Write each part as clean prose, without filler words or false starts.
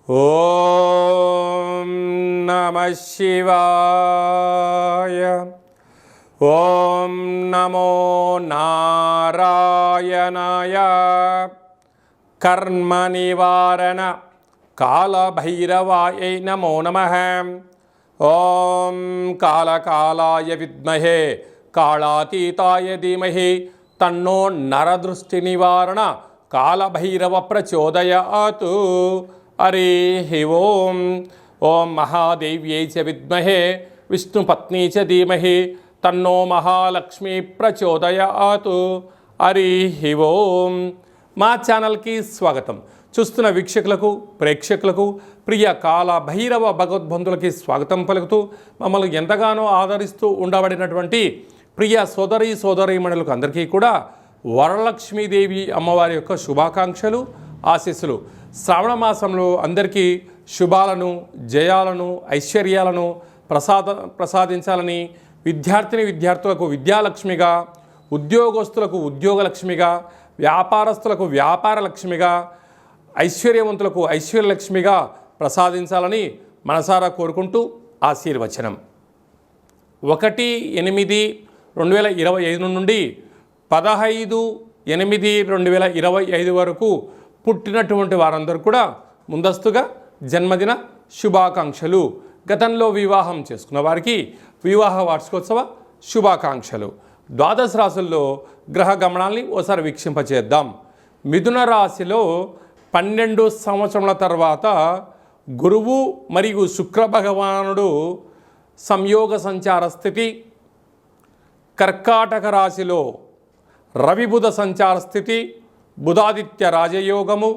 ఓం నమః శివాయ. ఓం నమో నారాయణాయ. కర్మ నివారణ కాళభైరవాయ నమో నమః. ఓం కాళకాలాయ విద్మహే కాళాతీతాయ ధీమహి తన్నో నరదృష్టి నివారణ కాళభైరవ ప్రచోదయాత్. హరి ఓం. ఓం మహాదేవ్యై చ విద్మహే విష్ణుపత్నీ చ ధీమహి తన్నో మహాలక్ష్మి ప్రచోదయాత్. హరి ఓం. మా ఛానల్కి స్వాగతం. చూస్తున్న వీక్షకులకు ప్రేక్షకులకు ప్రియ కాళభైరవ భగవద్బంధులకి స్వాగతం పలుకుతూ మమ్మల్ని ఎంతగానో ఆదరిస్తూ ఉండబడినటువంటి ప్రియ సోదరీమణులకు అందరికీ కూడా వరలక్ష్మీదేవి అమ్మవారి యొక్క శుభాకాంక్షలు, ఆశీస్సులు. శ్రావణ మాసంలో అందరికీ శుభాలను, జయాలను, ఐశ్వర్యాలను ప్రసాదించాలని, విద్యార్థులకు విద్యాలక్ష్మిగా, ఉద్యోగస్తులకు ఉద్యోగలక్ష్మిగా, వ్యాపారస్తులకు వ్యాపారలక్ష్మిగా, ఐశ్వర్యవంతులకు ఐశ్వర్యలక్ష్మిగా ప్రసాదించాలని మనసారా కోరుకుంటూ ఆశీర్వచనం. 1/8/2025 నుండి 15/8/2025 వరకు పుట్టినటువంటి వారందరూ కూడా ముందస్తుగా జన్మదిన శుభాకాంక్షలు. గతంలో వివాహం చేసుకున్న వారికి వివాహ వార్షికోత్సవ శుభాకాంక్షలు. ద్వాదశ రాశుల్లో గ్రహ గమనాల్ని ఓసారి వీక్షింపచేద్దాం. మిథున రాశిలో 12 సంవత్సరముల తర్వాత గురువు మరియు శుక్ర భగవానుడు సంయోగ సంచార స్థితి. కర్కాటక రాశిలో రవి బుధ సంచార స్థితి, బుధాదిత్య రాజయోగము.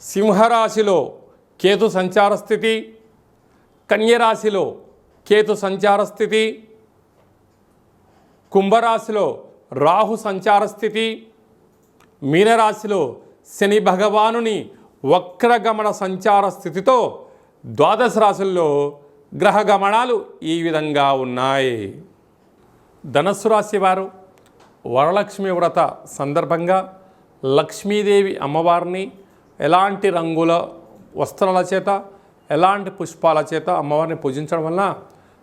సింహరాశిలో కేతు సంచార స్థితి, కన్యరాశిలో కేతు సంచార స్థితి, కుంభరాశిలో రాహు సంచార స్థితి, మీనరాశిలో శని భగవానుని వక్రగమన సంచార స్థితితో ద్వాదశ రాశుల్లో గ్రహ గమనాలు ఈ విధంగా ఉన్నాయి. ధనస్సు రాశి వారు వరలక్ష్మి వ్రత సందర్భంగా లక్ష్మీదేవి అమ్మవారిని ఎలాంటి రంగుల వస్త్రాల చేత, ఎలాంటి పుష్పాల చేత అమ్మవారిని పూజించడం వలన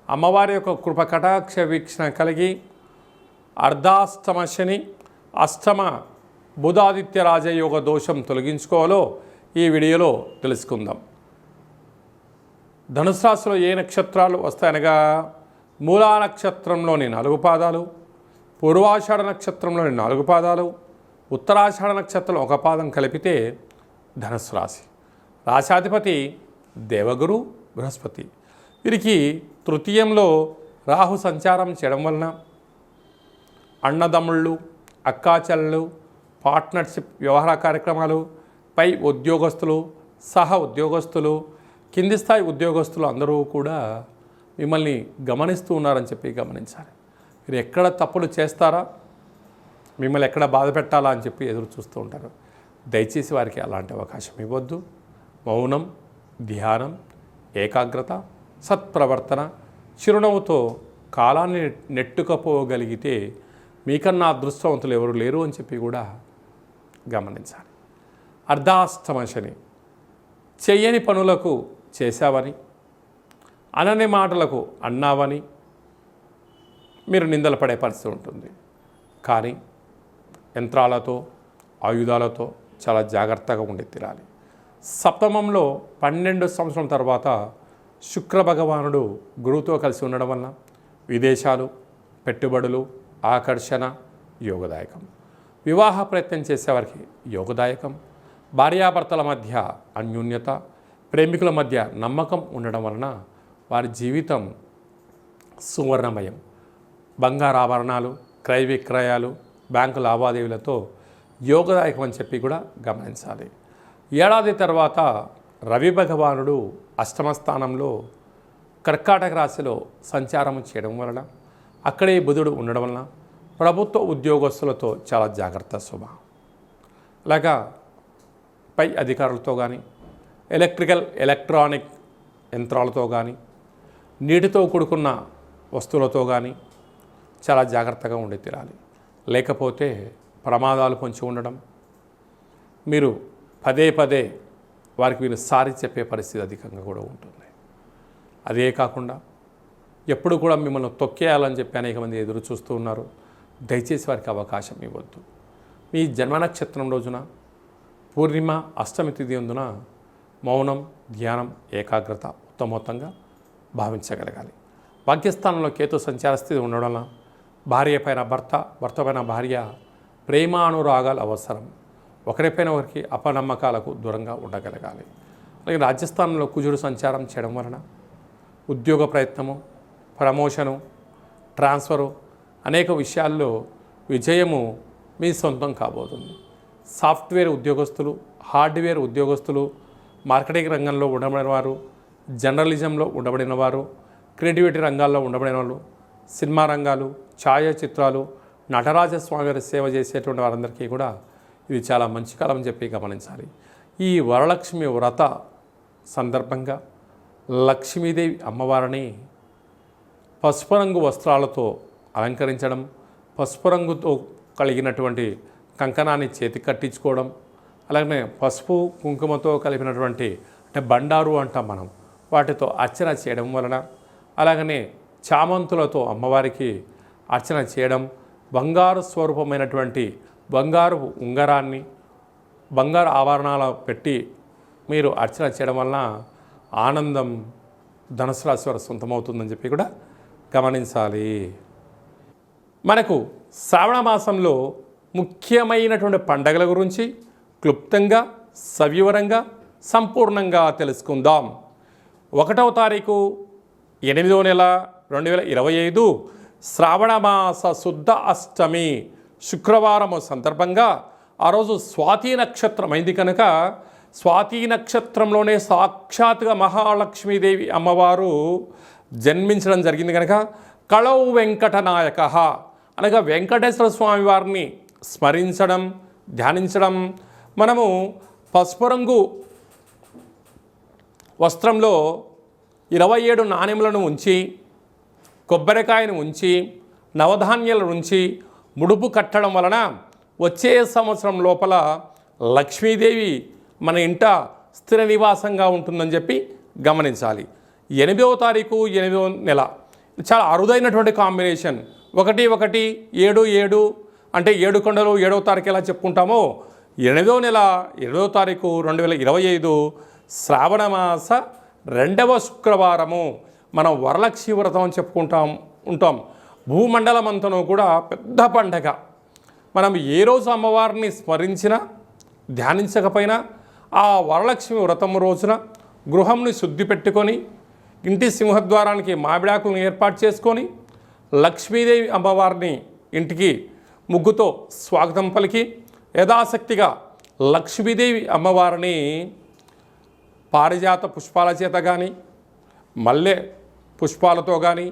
అమ్మవారి యొక్క కృప కటాక్ష వీక్షణ కలిగి అర్ధాష్టమ శని, అష్టమ బుధాదిత్య రాజయోగ దోషం తొలగించుకోవాలో ఈ వీడియోలో తెలుసుకుందాం. ధనుసు రాశిలో ఏ నక్షత్రాలు వస్తాయనగా మూలా నక్షత్రంలోని 4 పాదాలు, పూర్వాషాఢ నక్షత్రంలోని 4 పాదాలు, ఉత్తరాషాఢ నక్షత్రం 1 పాదం కలిపితే ధనుసు రాశి. రాశాధిపతి దేవగురు బృహస్పతి. వీరికి తృతీయంలో రాహు సంచారం చేయడం వలన అన్నదమ్ముళ్ళు, అక్కాచెల్లెళ్ళు, పార్ట్నర్షిప్ వ్యవహార కార్యక్రమాలు, పై ఉద్యోగస్తులు, సహ ఉద్యోగస్తులు, కింది స్థాయి ఉద్యోగస్తులు అందరూ కూడా మిమ్మల్ని గమనిస్తూ ఉన్నారని చెప్పి గమనించాలి. మీరు ఎక్కడ తప్పులు చేస్తారా, మిమ్మల్ని ఎక్కడ బాధ పెట్టాలా అని చెప్పి ఎదురు చూస్తూ ఉంటారు. దయచేసి వారికి అలాంటి అవకాశం ఇవ్వద్దు. మౌనం, ధ్యానం, ఏకాగ్రత, సత్ప్రవర్తన, చిరునవ్వుతో కాలాన్ని నెట్టుకపోగలిగితే మీకన్నా అదృష్టవంతులు ఎవరు లేరు అని చెప్పి కూడా గమనించాలి. అర్ధాష్టమ శని. చెయ్యని పనులకు చేశావని, అనని మాటలకు అన్నావని మీరు నిందలు పడే పరిస్థితి ఉంటుంది. కానీ యంత్రాలతో, ఆయుధాలతో చాలా జాగ్రత్తగా ఉండి తీరాలి. సప్తమంలో 12 సంవత్సరం తర్వాత శుక్ర భగవానుడు గురువుతో కలిసి ఉండడం వలన విదేశాలు, పెట్టుబడులు, ఆకర్షణ యోగదాయకం. వివాహ ప్రయత్నం చేసేవారికి యోగదాయకం. భార్యాభర్తల మధ్య అన్యోన్యత, ప్రేమికుల మధ్య నమ్మకం ఉండడం వలన వారి జీవితం సువర్ణమయం. బంగారు ఆభరణాలు, క్రయ విక్రయాలు, బ్యాంకు లావాదేవీలతో యోగదాయకం అని చెప్పి కూడా గమనించాలి. ఏడాది తర్వాత రవి భగవానుడు అష్టమ స్థానంలో కర్కాటక రాశిలో సంచారం చేయడం వలన, అక్కడే బుధుడు ఉండడం వలన ప్రభుత్వ ఉద్యోగస్తులతో చాలా జాగ్రత్త స్వభావం. అలాగా పై అధికారులతో కానీ, ఎలక్ట్రానిక్ యంత్రాలతో కానీ, నీటితో కూడుకున్న వస్తువులతో కానీ చాలా జాగ్రత్తగా ఉండి తీరాలి. లేకపోతే ప్రమాదాలు పొంచి ఉండడం, మీరు పదే పదే వారికి వీరు సారి చెప్పే పరిస్థితి అధికంగా కూడా ఉంటుంది. అదే కాకుండా ఎప్పుడు కూడా మిమ్మల్ని తొక్కేయాలని చెప్పి అనేక మంది ఎదురు చూస్తూ ఉన్నారు. దయచేసి వారికి అవకాశం ఇవ్వద్దు. మీ జన్మ నక్షత్రం రోజున పూర్ణిమ అష్టమి తిథి అందున మౌనం, ధ్యానం, ఏకాగ్రత ఉత్తమోత్తంగా భావించగలగాలి. భాగ్యస్థానంలో కేతు సంచార స్థితి ఉండడం వలన భార్య పైన భర్త, భర్త పైన భార్య ప్రేమానురాగాలు అవసరం. ఒకరిపైన ఒకరికి అపనమ్మకాలకు దూరంగా ఉండగలగాలి. అలాగే రాజస్థానంలో కుజుడు సంచారం చేయడం వలన ఉద్యోగ ప్రయత్నము, ప్రమోషను, ట్రాన్స్ఫరు అనేక విషయాల్లో విజయము మీ సొంతం కాబోతుంది. సాఫ్ట్వేర్ ఉద్యోగస్తులు, హార్డ్వేర్ ఉద్యోగస్తులు, మార్కెటింగ్ రంగంలో ఉండబడిన వారు, జర్నలిజంలో ఉండబడిన వారు, క్రియేటివిటీ రంగాల్లో ఉండబడిన వాళ్ళు, సినిమా రంగాలు, ఛాయాచిత్రాలు, నటరాజస్వామి గారి సేవ చేసేటువంటి వారందరికీ కూడా ఇది చాలా మంచి కాలం అని చెప్పి గమనించాలి. ఈ వరలక్ష్మి వ్రత సందర్భంగా లక్ష్మీదేవి అమ్మవారిని పసుపు రంగు వస్త్రాలతో అలంకరించడం, పసుపు రంగుతో కలిగినటువంటి కంకణాన్ని చేతికి కట్టించుకోవడం, అలాగే పసుపు కుంకుమతో కలిపినటువంటి అంటే బండారు అంటాం మనం, వాటితో అర్చన చేయడం వలన, అలాగనే చామంతులతో అమ్మవారికి అర్చన చేయడం, బంగారు స్వరూపమైనటువంటి బంగారు ఉంగరాన్ని బంగారు ఆభరణాలు పెట్టి మీరు అర్చన చేయడం వలన ఆనందం ధనుసు రాశి వారి సొంతమవుతుందని చెప్పి కూడా గమనించాలి. మనకు శ్రావణ మాసంలో ముఖ్యమైనటువంటి పండగల గురించి క్లుప్తంగా, సవివరంగా, సంపూర్ణంగా తెలుసుకుందాం. 1వ తారీఖు 8వ నెల 2025 శ్రావణమాస శుద్ధ అష్టమి శుక్రవారము సందర్భంగా ఆ రోజు స్వాతి నక్షత్రం అయింది కనుక స్వాతి నక్షత్రంలోనే సాక్షాత్గా మహాలక్ష్మీదేవి అమ్మవారు జన్మించడం జరిగింది కనుక కళౌ వెంకటనాయక అనగా వెంకటేశ్వర స్వామి వారిని స్మరించడం, ధ్యానించడం. మనము పసుపు రంగు వస్త్రంలో 27 నాణెములను ఉంచి, కొబ్బరికాయను ఉంచి, నవధాన్యాలను ఉంచి ముడుపు కట్టడం వలన వచ్చే సంవత్సరం లోపల లక్ష్మీదేవి మన ఇంట స్థిర నివాసంగా ఉంటుందని చెప్పి గమనించాలి. 8వ తారీఖు 8వ నెల చాలా అరుదైనటువంటి కాంబినేషన్. 1 1 7 7 అంటే 7 కొండలు 7వ తారీఖు ఎలా చెప్పుకుంటామో 8వ నెల 8వ తారీఖు 2025 శ్రావణమాస 2వ శుక్రవారము మనం వరలక్ష్మి వ్రతం అని ఉంటాం. భూమండలం అంతను కూడా పెద్ద పండగ. మనం ఏ రోజు అమ్మవారిని స్మరించినా, ధ్యానించకపోయినా ఆ వరలక్ష్మి వ్రతం రోజున గృహంని శుద్ధి పెట్టుకొని, ఇంటి సింహద్వారానికి మామిడాకులను ఏర్పాటు చేసుకొని, లక్ష్మీదేవి అమ్మవారిని ఇంటికి ముగ్గుతో స్వాగతం పలికి, యథాశక్తిగా లక్ష్మీదేవి అమ్మవారిని పారిజాత పుష్పాల చేత కానీ, మల్లె పుష్పాలతో కానీ,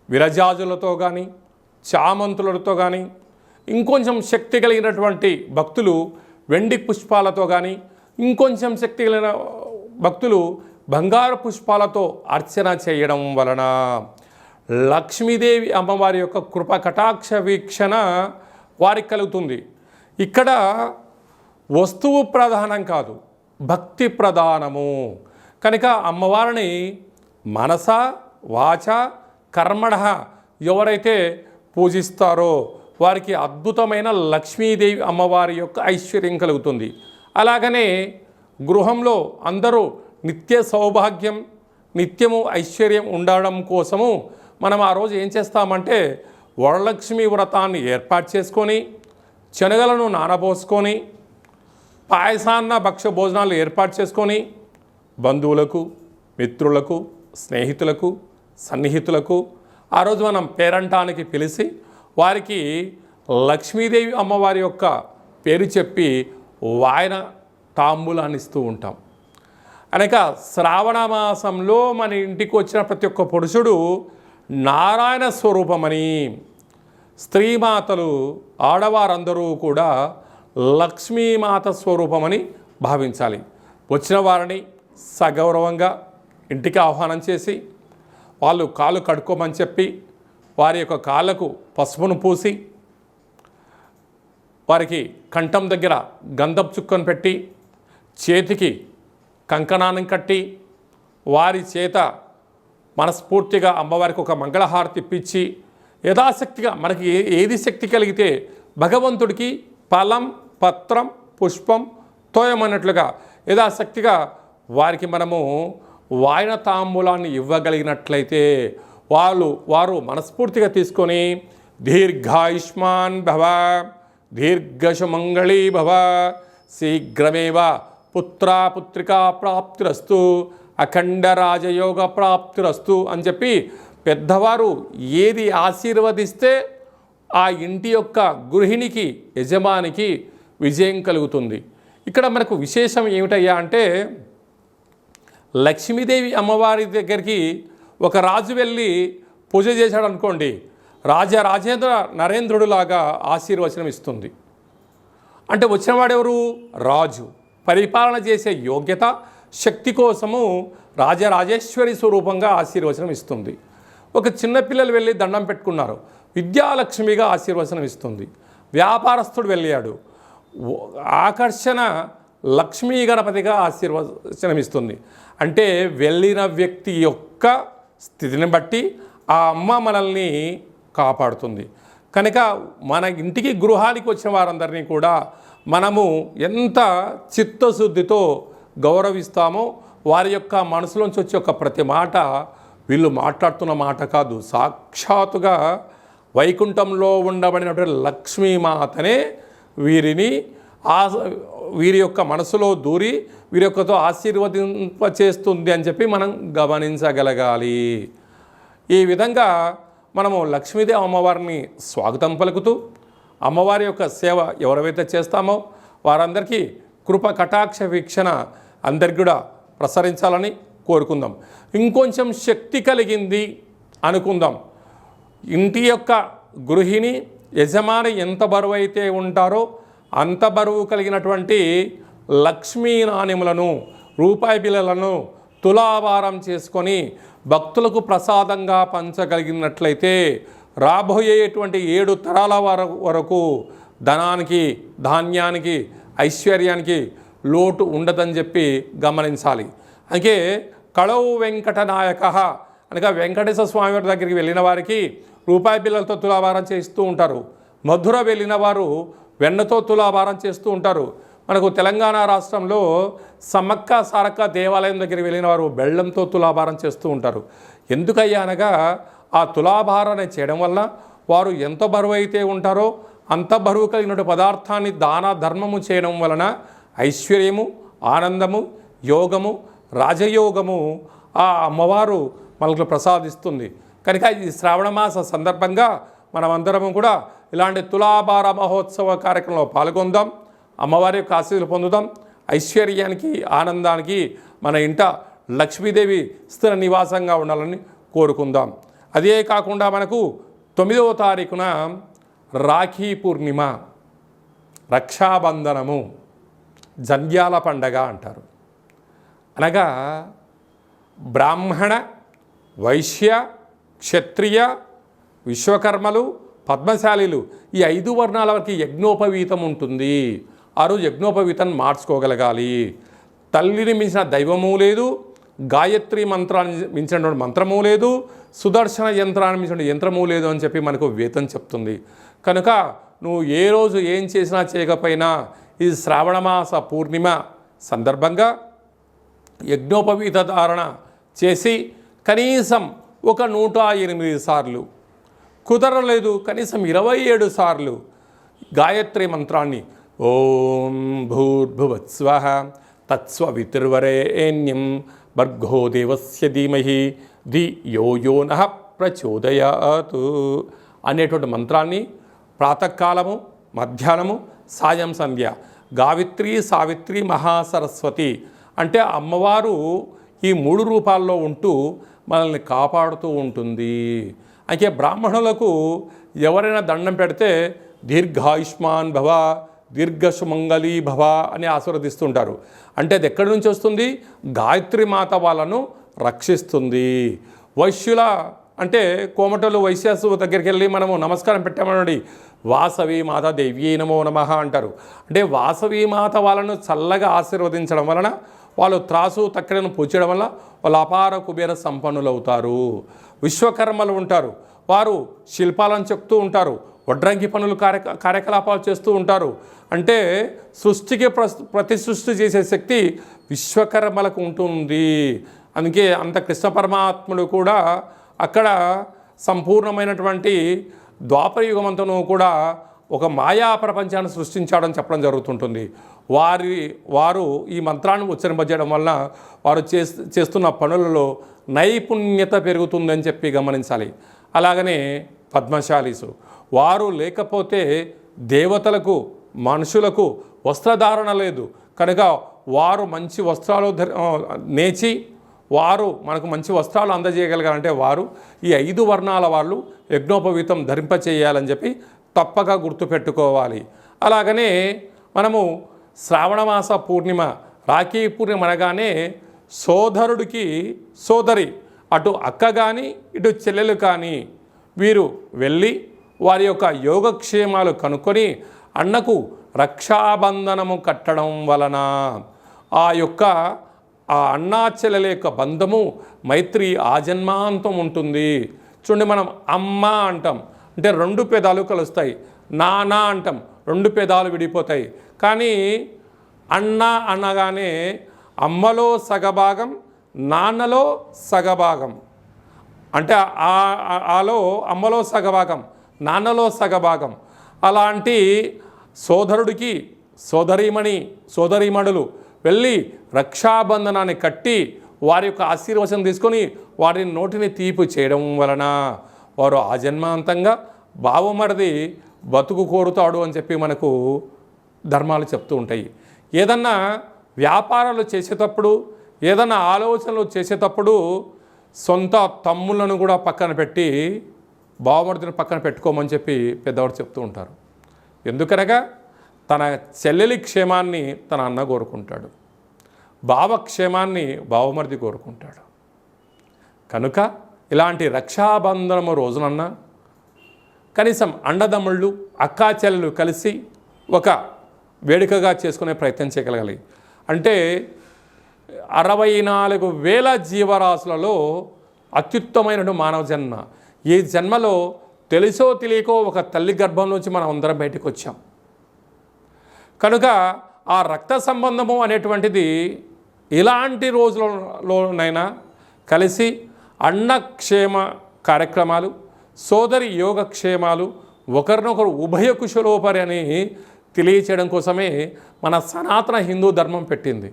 విరజాజులతో కానీ, చామంతులతో కానీ, ఇంకొంచెం శక్తి కలిగినటువంటి భక్తులు వెండి పుష్పాలతో కానీ, ఇంకొంచెం శక్తి కలిగిన భక్తులు బంగారు పుష్పాలతో అర్చన చేయడం వలన లక్ష్మీదేవి అమ్మవారి యొక్క కృప కటాక్ష వీక్షణ వారికి కలుగుతుంది. ఇక్కడ వస్తువు ప్రధానం కాదు, భక్తి ప్రధానము కనుక అమ్మవారిని మనస, వాచ, కర్మణ ఎవరైతే పూజిస్తారో వారికి అద్భుతమైన లక్ష్మీదేవి అమ్మవారి యొక్క ఐశ్వర్యం కలుగుతుంది. అలాగనే గృహంలో అందరూ నిత్య సౌభాగ్యం, నిత్యము ఐశ్వర్యం ఉండడం కోసము మనం ఆ రోజు ఏం చేస్తామంటే వరలక్ష్మి వ్రతాన్ని ఏర్పాటు చేసుకొని, శనగలను నానబోసుకొని, పాయసాన్న భక్ష్య భోజనాలు ఏర్పాటు చేసుకొని బంధువులకు, మిత్రులకు, స్నేహితులకు, సన్నిహితులకు ఆ రోజు మనం పేరంటానికి పిలిచి వారికి లక్ష్మీదేవి అమ్మవారి యొక్క పేరు చెప్పి వాయన తాంబూలాన్ని ఇస్తూ ఉంటాం. అనగా శ్రావణ మాసంలో మన ఇంటికి వచ్చిన ప్రతి ఒక్క పురుషుడు నారాయణ స్వరూపమని, స్త్రీమాతలు ఆడవారందరూ కూడా లక్ష్మీమాత స్వరూపమని భావించాలి. వచ్చిన వారిని సగౌరవంగా ఇంటికి ఆహ్వానం చేసి వాళ్ళు కాళ్ళు కడుక్కోమని చెప్పి వారి యొక్క కాళ్ళకు పసుపును పూసి వారికి కంఠం దగ్గర గంధపు చుక్కను పెట్టి చేతికి కంకణాన్ని కట్టి వారి చేత మనస్ఫూర్తిగా అమ్మవారికి ఒక మంగళహారతి ఇప్పించి యథాశక్తిగా మనకి ఏది శక్తి కలిగితే భగవంతుడికి ఫలం పత్రం పుష్పం తోయమన్నట్లుగా యథాశక్తిగా వారికి మనము వాయన తాంబూలాన్ని ఇవ్వగలిగినట్లయితే వారు మనస్ఫూర్తిగా తీసుకొని దీర్ఘాయుష్మాన్ భవ దీర్ఘసుమంగళీ భవ శీఘ్రమేవ పుత్రికా ప్రాప్తిరస్తు అఖండ రాజయోగ ప్రాప్తిరస్తు అని చెప్పి పెద్దవారు ఏది ఆశీర్వదిస్తే ఆ ఇంటి యొక్క గృహిణికి యజమానికి విజయం కలుగుతుంది. ఇక్కడ మనకు విశేషం ఏమిటయ్యా అంటే లక్ష్మీదేవి అమ్మవారి దగ్గరికి ఒక రాజు వెళ్ళి పూజ చేశాడు అనుకోండి, రాజేంద్ర నరేంద్రుడిలాగా ఆశీర్వచనం ఇస్తుంది. అంటే వచ్చినవాడెవరు? రాజు. పరిపాలన చేసే యోగ్యత శక్తి కోసము రాజరాజేశ్వరి స్వరూపంగా ఆశీర్వచనం ఇస్తుంది. ఒక చిన్నపిల్లలు వెళ్ళి దండం పెట్టుకున్నారు, విద్యాలక్ష్మిగా ఆశీర్వచనం ఇస్తుంది. వ్యాపారస్తుడు వెళ్ళాడు, ఆకర్షణ లక్ష్మీ గణపతిగా ఆశీర్వచనం ఇస్తుంది. అంటే వెళ్ళిన వ్యక్తి యొక్క స్థితిని బట్టి ఆ అమ్మ మనల్ని కాపాడుతుంది. కనుక మన ఇంటికి గృహానికి వచ్చిన వారందరినీ కూడా మనము ఎంత చిత్తశుద్ధితో గౌరవిస్తామో వారి యొక్క మనసులోంచి వచ్చే ఒక ప్రతి మాట వీళ్ళు మాట్లాడుతున్న మాట కాదు, సాక్షాత్తుగా వైకుంఠంలో ఉండబడినటువంటి లక్ష్మీమాతనే వీరి యొక్క మనసులో దూరి వీరి యొక్కతో ఆశీర్వదింపచేస్తుంది అని చెప్పి మనం గమనించగలగాలి. ఈ విధంగా మనము లక్ష్మీదేవి అమ్మవారిని స్వాగతం పలుకుతూ అమ్మవారి యొక్క సేవ ఎవరైతే చేస్తామో వారందరికీ కృప కటాక్ష వీక్షణ అందరికి కూడా ప్రసరించాలని కోరుకుందాం. ఇంకొంచెం శక్తి కలిగింది అనుకుందాం. ఇంటి యొక్క గృహిణి యజమాని ఎంత బరువు అయితే ఉంటారో అంత బరువు కలిగినటువంటి లక్ష్మీ నాణ్యములను రూపాయి బిళ్ళలను తులాభారం చేసుకొని భక్తులకు ప్రసాదంగా పంచగలిగినట్లయితే రాబోయేటువంటి 7 తరాల వరకు ధనానికి ధాన్యానికి ఐశ్వర్యానికి లోటు ఉండదని చెప్పి గమనించాలి. అందుకే కళవు వెంకటనాయక అనగా వెంకటేశ్వర స్వామి వారి దగ్గరికి వెళ్ళిన వారికి రూపాయి బిళ్ళలతో తులాభారం చేస్తూ ఉంటారు. మధుర వెళ్ళిన వారు వెన్నతో తులాభారం చేస్తూ ఉంటారు. మనకు తెలంగాణ రాష్ట్రంలో సమ్మక్క సారక్క దేవాలయం దగ్గరికి వెళ్ళిన వారు బెల్లంతో తులాభారం చేస్తూ ఉంటారు. ఎందుకయ్యా అనగా ఆ తులాభారాన్ని చేయడం వల్ల వారు ఎంత బరువు అయితే ఉంటారో అంత బరువు కలిగిన పదార్థాన్ని దాన ధర్మము చేయడం వలన ఐశ్వర్యము ఆనందము యోగము రాజయోగము ఆ అమ్మవారు మనకు ప్రసాదిస్తుంది. కనుక ఈ శ్రావణమాస సందర్భంగా మనమందరము కూడా ఇలాంటి తులాభార మహోత్సవ కార్యక్రమంలో పాల్గొందాం, అమ్మవారి యొక్క ఆశీస్సులు పొందుదాం. ఐశ్వర్యానికి ఆనందానికి మన ఇంట లక్ష్మీదేవి స్థిర నివాసంగా ఉండాలని కోరుకుందాం. అదే కాకుండా మనకు 9వ తారీఖున రాఖీ పూర్ణిమ, రక్షాబంధనము, జంధ్యాల పండగ అంటారు. అనగా బ్రాహ్మణ వైశ్య క్షత్రియ విశ్వకర్మలు పద్మశాలీలు ఈ 5 వర్ణాల వరకు యజ్ఞోపవీతం ఉంటుంది. ఆ రోజు యజ్ఞోపవీతాన్ని మార్చుకోగలగాలి. తల్లిని మించిన దైవము లేదు, గాయత్రి మంత్రాన్ని మించినటువంటి మంత్రము లేదు, సుదర్శన యంత్రాన్ని మించిన యంత్రము లేదు అని చెప్పి మనకు వేదం చెప్తుంది. కనుక నువ్వు ఏ రోజు ఏం చేసినా చేయకపోయినా ఈ శ్రావణమాస పూర్ణిమ సందర్భంగా యజ్ఞోపవీత ధారణ చేసి కనీసం ఒక 108 సార్లు, కుదరలేదు కనీసం 27 సార్లు గాయత్రి మంత్రాన్ని ఓం భూర్భువస్వః తత్స్వవితుర్వరేణ్యం భర్గో దేవస్య ధీమహి ధియో యో నః ప్రచోదయాత్ అనేటువంటి మంత్రాన్ని ప్రాతకాలము మధ్యాహ్నము సాయం సంధ్య గావిత్రి సావిత్రి మహాసరస్వతి అంటే అమ్మవారు ఈ 3 రూపాల్లో ఉంటూ మనల్ని కాపాడుతూ ఉంటుంది. అయితే బ్రాహ్మణులకు ఎవరైనా దండం పెడితే దీర్ఘాయుష్మాన్ భవ దీర్ఘసుమంగళీ భవ అని ఆశీర్వదిస్తుంటారు. అంటే అది ఎక్కడి నుంచి వస్తుంది? గాయత్రి మాత వాళ్ళను రక్షిస్తుంది. వైశ్యుల అంటే కోమటలు వైశ్యాసు దగ్గరికి వెళ్ళి మనము నమస్కారం పెట్టామనండి, వాసవి మాత దేవ్యై నమో నమః అంటారు. అంటే వాసవి మాత వాళ్ళను చల్లగా ఆశీర్వదించడం వలన వాళ్ళు త్రాసు తక్కెడను పూడ్చడం వల్ల వాళ్ళు అపార కుబేర సంపన్నులు అవుతారు. విశ్వకర్మలు ఉంటారు, వారు శిల్పాలను చెప్తూ ఉంటారు, వడ్రంగి పనులు కార్యకలాపాలు చేస్తూ ఉంటారు. అంటే సృష్టికి ప్రతి సృష్టి చేసే శక్తి విశ్వకర్మలకు ఉంటుంది. అందుకే అంత కృష్ణ పరమాత్ముడు కూడా అక్కడ సంపూర్ణమైనటువంటి ద్వాపర యుగమంతను కూడా ఒక మాయా ప్రపంచాన్ని సృష్టించాడని చెప్పడం జరుగుతుంటుంది. వారు ఈ మంత్రాన్ని ఉచ్చరింపజేయడం వల్ల వారు చేస్తున్న పనులలో నైపుణ్యత పెరుగుతుందని చెప్పి గమనించాలి. అలాగనే పద్మశాలీసు, వారు లేకపోతే దేవతలకు మనుషులకు వస్త్రధారణ లేదు కనుక వారు మంచి వస్త్రాలు నేచి వారు మనకు మంచి వస్త్రాలు అందజేయగలగాలంటే వారు ఈ 5 వర్ణాల వాళ్ళు యజ్ఞోపవీతం ధరింపచేయాలని చెప్పి తప్పక గుర్తుపెట్టుకోవాలి. అలాగనే మనము శ్రావణమాస పూర్ణిమ, రాఖీ పూర్ణిమ అనగానే సోదరుడికి సోదరి, అటు అక్క కానీ ఇటు చెల్లెలు కానీ వీరు వెళ్ళి వారి యొక్క యోగక్షేమాలు కనుక్కొని అన్నకు రక్షాబంధనము కట్టడం వలన ఆ అన్నా చెల్లెల యొక్క బంధము మైత్రి ఆజన్మాంతం ఉంటుంది. చూడండి, మనం అమ్మ అంటాం అంటే 2 పెదాలు కలుస్తాయి, నాన్న అంటాం 2 పెదాలు విడిపోతాయి. కానీ అన్న అనగానే అమ్మలో సగభాగం, నాన్నలో సగభాగం, అంటే ఆలో అమ్మలో సగభాగం, నాన్నలో సగభాగం. అలాంటి సోదరుడికి సోదరీమణులు వెళ్ళి రక్షాబంధనాన్ని కట్టి వారి యొక్క ఆశీర్వచనం తీసుకొని వారి నోటిని తీపి చేయడం వలన వారు ఆజన్మాంతంగా బావమరిది బతుకు కోరుతాడు అని చెప్పి మనకు ధర్మాలు చెప్తూ ఉంటాయి. ఏదన్నా వ్యాపారాలు చేసేటప్పుడు, ఏదన్నా ఆలోచనలు చేసేటప్పుడు సొంత తమ్ములను కూడా పక్కన పెట్టి బావమరిదిని పక్కన పెట్టుకోమని చెప్పి పెద్దవాడు చెప్తూ ఉంటారు. ఎందుకనగా తన చెల్లెలి క్షేమాన్ని తన అన్న కోరుకుంటాడు, భావక్షేమాన్ని బావమరిది కోరుకుంటాడు. కనుక ఇలాంటి రక్షాబంధనము రోజునన్నా కనీసం అండదమ్ముళ్ళు అక్కా చెల్లెలు కలిసి ఒక వేడుకగా చేసుకునే ప్రయత్నం చేయగలగాలి. అంటే 64,000 జీవరాశులలో అత్యుత్తమైన మానవ జన్మ. ఈ జన్మలో తెలుసో తెలియకో ఒక తల్లి గర్భం నుంచి మనం అందరం బయటకు వచ్చాం. కనుక ఆ రక్త సంబంధము అనేటువంటిది ఇలాంటి రోజులలోనైనా కలిసి అన్నక్షేమ కార్యక్రమాలు, సోదరి యోగక్షేమాలు, ఒకరినొకరు ఉభయ కుశలోపరి అని తెలియచేయడం కోసమే మన సనాతన హిందూ ధర్మం పెట్టింది.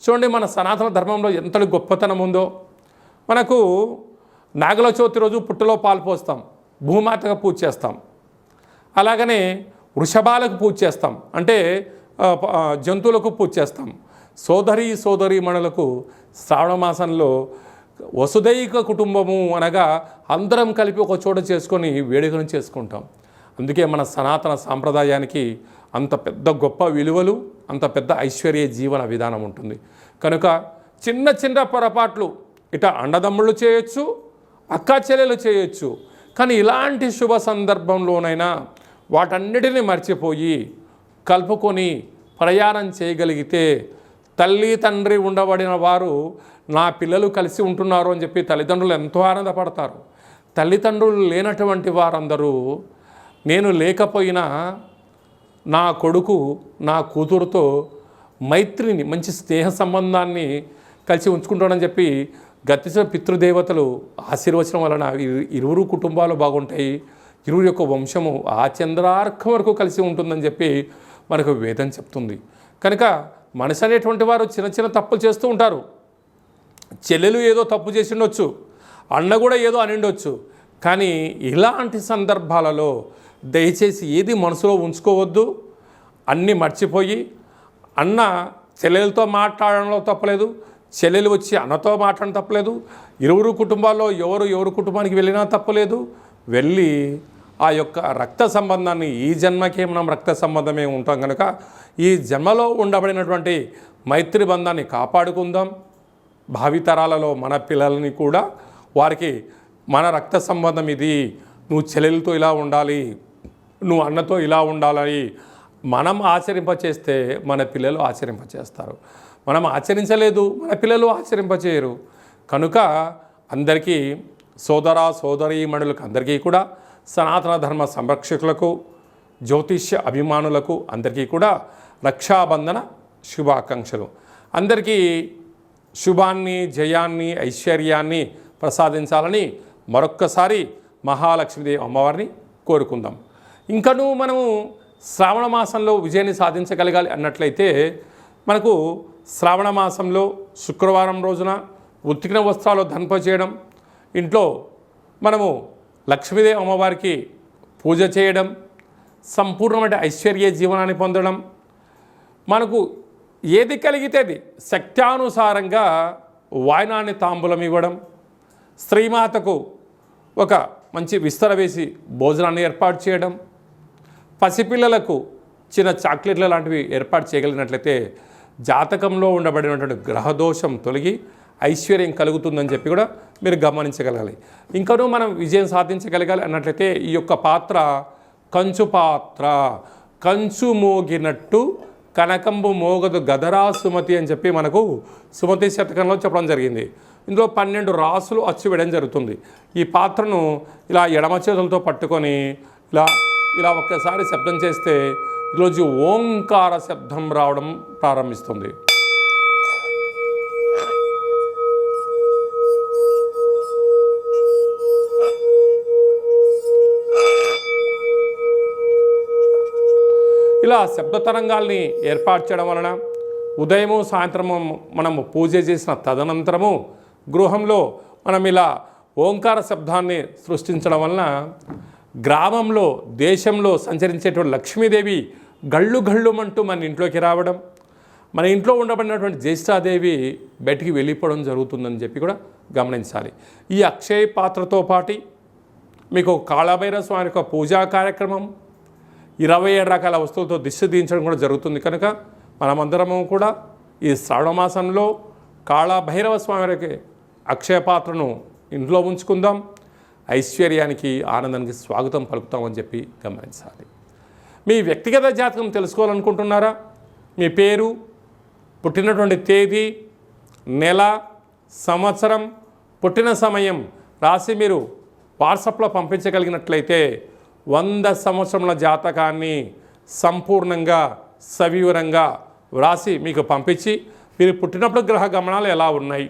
చూడండి, మన సనాతన ధర్మంలో ఎంతటి గొప్పతనం ఉందో. మనకు నాగల చవితి రోజు పుట్టలో పాలు పోస్తాం, భూమాతకు పూజ చేస్తాం. అలాగనే వృషభాలకు పూజ చేస్తాం, అంటే జంతువులకు పూజ చేస్తాం. సోదరీమణులకు శ్రావణ మాసంలో వసుదైక కుటుంబము అనగా అందరం కలిపి ఒక చోట చేసుకొని వేడుకను చేసుకుంటాం. అందుకే మన సనాతన సాంప్రదాయానికి అంత పెద్ద గొప్ప విలువలు, అంత పెద్ద ఐశ్వర్య జీవన విధానం ఉంటుంది. కనుక చిన్న పొరపాట్లు ఇట అండదమ్ముళ్ళు చేయొచ్చు, అక్కా చెల్లెలు చేయొచ్చు. కానీ ఇలాంటి శుభ సందర్భంలోనైనా వాటన్నిటిని మర్చిపోయి కలుపుకొని ప్రయాణం చేయగలిగితే తల్లి తండ్రి ఉండబడిన వారు నా పిల్లలు కలిసి ఉంటున్నారు అని చెప్పి తల్లిదండ్రులు ఎంతో ఆనందపడతారు. తల్లిదండ్రులు లేనటువంటి వారందరూ నేను లేకపోయినా నా కొడుకు నా కూతురుతో మైత్రిని, మంచి స్నేహ సంబంధాన్ని కలిసి ఉంచుకుంటాడని చెప్పి గతించిన పితృదేవతలు ఆశీర్వచనం వలన ఇరువురు కుటుంబాలు బాగుంటాయి, ఇరువురు యొక్క వంశము ఆ చంద్రార్కం వరకు కలిసి ఉంటుందని చెప్పి మనకు వేదం చెప్తుంది. కనుక మనిషి అనేటువంటి వారు చిన్న తప్పులు చేస్తూ ఉంటారు. చెల్లెలు ఏదో తప్పు చేసి ఉండొచ్చు, అన్న కూడా ఏదో అని ఉండొచ్చు. కానీ ఇలాంటి సందర్భాలలో దయచేసి ఏది మనసులో ఉంచుకోవద్దు. అన్నీ మర్చిపోయి అన్న చెల్లెలతో మాట్లాడడంలో తప్పలేదు, చెల్లెలు వచ్చి అన్నతో మాట్లాడడం తప్పలేదు, ఇరువురు కుటుంబాల్లో ఎవరు కుటుంబానికి వెళ్ళినా తప్పలేదు. వెళ్ళి ఆ యొక్క రక్త సంబంధాన్ని, ఈ జన్మకే మనం రక్త సంబంధమే ఉంటాం కనుక ఈ జన్మలో ఉండబడినటువంటి మైత్రి బంధాన్ని కాపాడుకుందాం. భావితరాలలో మన పిల్లల్ని కూడా వారికి మన రక్త సంబంధం ఇది, నువ్వు చెల్లెలతో ఇలా ఉండాలి, నువ్వు అన్నతో ఇలా ఉండాలి మనం ఆచరింపచేస్తే మన పిల్లలు ఆచరింపచేస్తారు. మనం ఆచరించలేదు, మన పిల్లలు ఆచరింపచేయరు. కనుక అందరికీ సోదరీమణులకు అందరికీ కూడా సనాతన ధర్మ సంరక్షకులకు జ్యోతిష్య అభిమానులకు అందరికీ కూడా రక్షాబంధన శుభాకాంక్షలు. అందరికీ శుభాన్ని, జయాన్ని, ఐశ్వర్యాన్ని ప్రసాదించాలని మరొక్కసారి మహాలక్ష్మీదేవి అమ్మవారిని కోరుకుందాం. ఇంకనూ మనము శ్రావణ మాసంలో విజయాన్ని సాధించగలగాలి అన్నట్లయితే మనకు శ్రావణ మాసంలో శుక్రవారం రోజున ఉతికిన వస్త్రాలు ధరింపజేయడం, ఇంట్లో మనము లక్ష్మీదేవి అమ్మవారికి పూజ చేయడం, సంపూర్ణమైన ఐశ్వర్య జీవనాన్ని పొందడం, మనకు ఏది కలిగితే అది శక్త్యానుసారంగా వాయనాన్ని తాంబూలం ఇవ్వడం, స్త్రీమాతకు ఒక మంచి విస్తర వేసి భోజనాన్ని ఏర్పాటు చేయడం, పసిపిల్లలకు చిన్న చాక్లెట్ల లాంటివి ఏర్పాటు చేయగలిగినట్లయితే జాతకంలో ఉండబడినటువంటి గ్రహదోషం తొలగి ఐశ్వర్యం కలుగుతుందని చెప్పి కూడా మీరు గమనించగలగాలి. ఇంకనూ మనం విజయం సాధించగలగాలి అన్నట్లయితే ఈ యొక్క పాత్ర కంచు పాత్ర. కంచు మోగినట్టు కనకంబు మోగదు గదరా సుమతి అని చెప్పి మనకు సుమతి శతకంలో చెప్పడం జరిగింది. ఇందులో 12 రాసులు అచ్చు వేయడం జరుగుతుంది. ఈ పాత్రను ఇలా ఎడమ చేతులతో పట్టుకొని ఇలా ఒక్కసారి శబ్దం చేస్తే ఈరోజు ఓంకార శబ్దం రావడం ప్రారంభిస్తుంది. ఇలా శబ్ద తరంగాల్ని ఏర్పాటు చేయడం వలన ఉదయము సాయంత్రము మనము పూజ చేసిన తదనంతరము గృహంలో మనం ఇలా ఓంకార శబ్దాన్ని సృష్టించడం వలన గ్రామంలో, దేశంలో సంచరించేటువంటి లక్ష్మీదేవి గళ్ళు గళ్ళుమంటూ మన ఇంట్లోకి రావడం, మన ఇంట్లో ఉండబడినటువంటి జ్యేష్ఠాదేవి బయటికి వెళ్ళిపోవడం జరుగుతుందని చెప్పి కూడా గమనించాలి. ఈ అక్షయ పాత్రతో పాటు మీకు కాళభైరవ స్వామి యొక్క పూజా కార్యక్రమం 27 రకాల వస్తువులతో దిష్టి తీయించడం కూడా జరుగుతుంది. కనుక మనమందరము కూడా ఈ శ్రావణ మాసంలో కాళభైరవ స్వామికి అక్షయ పాత్రను ఇంట్లో ఉంచుకుందాం. ఐశ్వర్యానికి, ఆనందానికి స్వాగతం పలుకుతామని చెప్పి గమనించాలి. మీ వ్యక్తిగత జాతకం తెలుసుకోవాలనుకుంటున్నారా? మీ పేరు, పుట్టినటువంటి తేదీ, నెల, సంవత్సరం, పుట్టిన సమయం రాసి మీరు వాట్సాప్లో పంపించగలిగినట్లయితే 100 సంవత్సరముల జాతకాన్ని సంపూర్ణంగా సవివరంగా వ్రాసి మీకు పంపించి మీరు పుట్టినప్పుడు గ్రహ గమనాలు ఎలా ఉన్నాయి,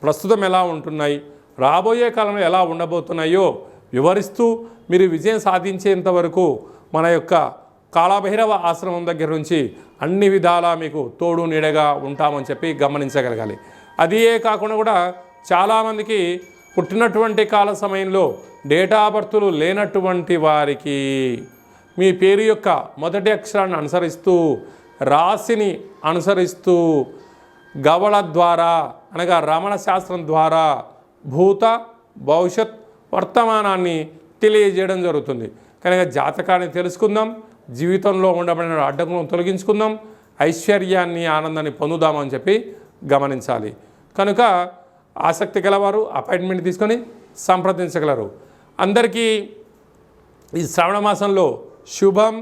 ప్రస్తుతం ఎలా ఉంటున్నాయి, రాబోయే కాలంలో ఎలా ఉండబోతున్నాయో వివరిస్తూ మీరు విజయం సాధించేంత వరకు మన యొక్క కాళభైరవ ఆశ్రమం దగ్గర నుంచి అన్ని విధాలా మీకు తోడు నీడగా ఉంటామని చెప్పి గమనించగలగాలి. అదే కాకుండా కూడా చాలామందికి పుట్టినటువంటి కాల సమయంలో డేటా బర్తులు లేనటువంటి వారికి మీ పేరు యొక్క మొదటి అక్షరాన్ని అనుసరిస్తూ, రాశిని అనుసరిస్తూ, గవళ ద్వారా అనగా రమణ శాస్త్రం ద్వారా భూత, భవిష్యత్, వర్తమానాన్ని తెలియజేయడం జరుగుతుంది. కనుక జాతకాన్ని తెలుసుకుందాం, జీవితంలో ఉండబడిన అడ్డంకులను తొలగించుకుందాం, ఐశ్వర్యాన్ని, ఆనందాన్ని పొందుదామని చెప్పి గమనించాలి. కనుక ఆసక్తి గలవారు అపాయింట్మెంట్ తీసుకొని సంప్రదించగలరు. అందరికీ ఈ శ్రావణ మాసంలో శుభం,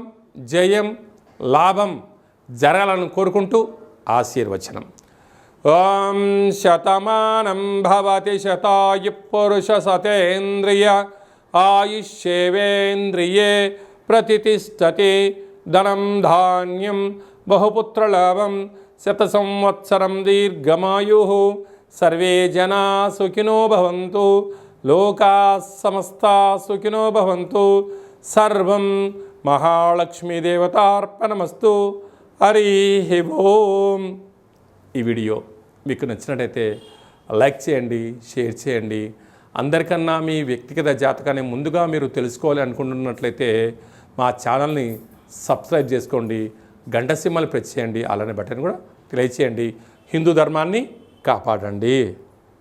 జయం, లాభం జరగాలని కోరుకుంటూ ఆశీర్వచనం. ఓం శతమానం భవతి శతాయు పురుష సతేంద్రియ ఆయుష్యేవేంద్రియే ప్రతిష్టతి ధనం ధాన్యం బహుపుత్రలాభం శత సంవత్సరం దీర్ఘమాయు సర్వే జనా సుఖినో భవంతు లోకా సమస్తా సుఖినో భవంతు సర్వం మహాలక్ష్మీదేవతార్పణమస్తు. హరి ఓం. ఈ వీడియో మీకు నచ్చినట్టయితే లైక్ చేయండి, షేర్ చేయండి. అందరికన్నా మీ వ్యక్తిగత జాతకాన్ని ముందుగా మీరు తెలుసుకోవాలి అనుకుంటున్నట్లయితే మా ఛానల్ని సబ్స్క్రైబ్ చేసుకోండి, గంట సింబల్ ప్రెస్ చేయండి, అలానే బటన్ కూడా తెలియచేయండి. హిందూ ధర్మాన్ని కాపాడండి.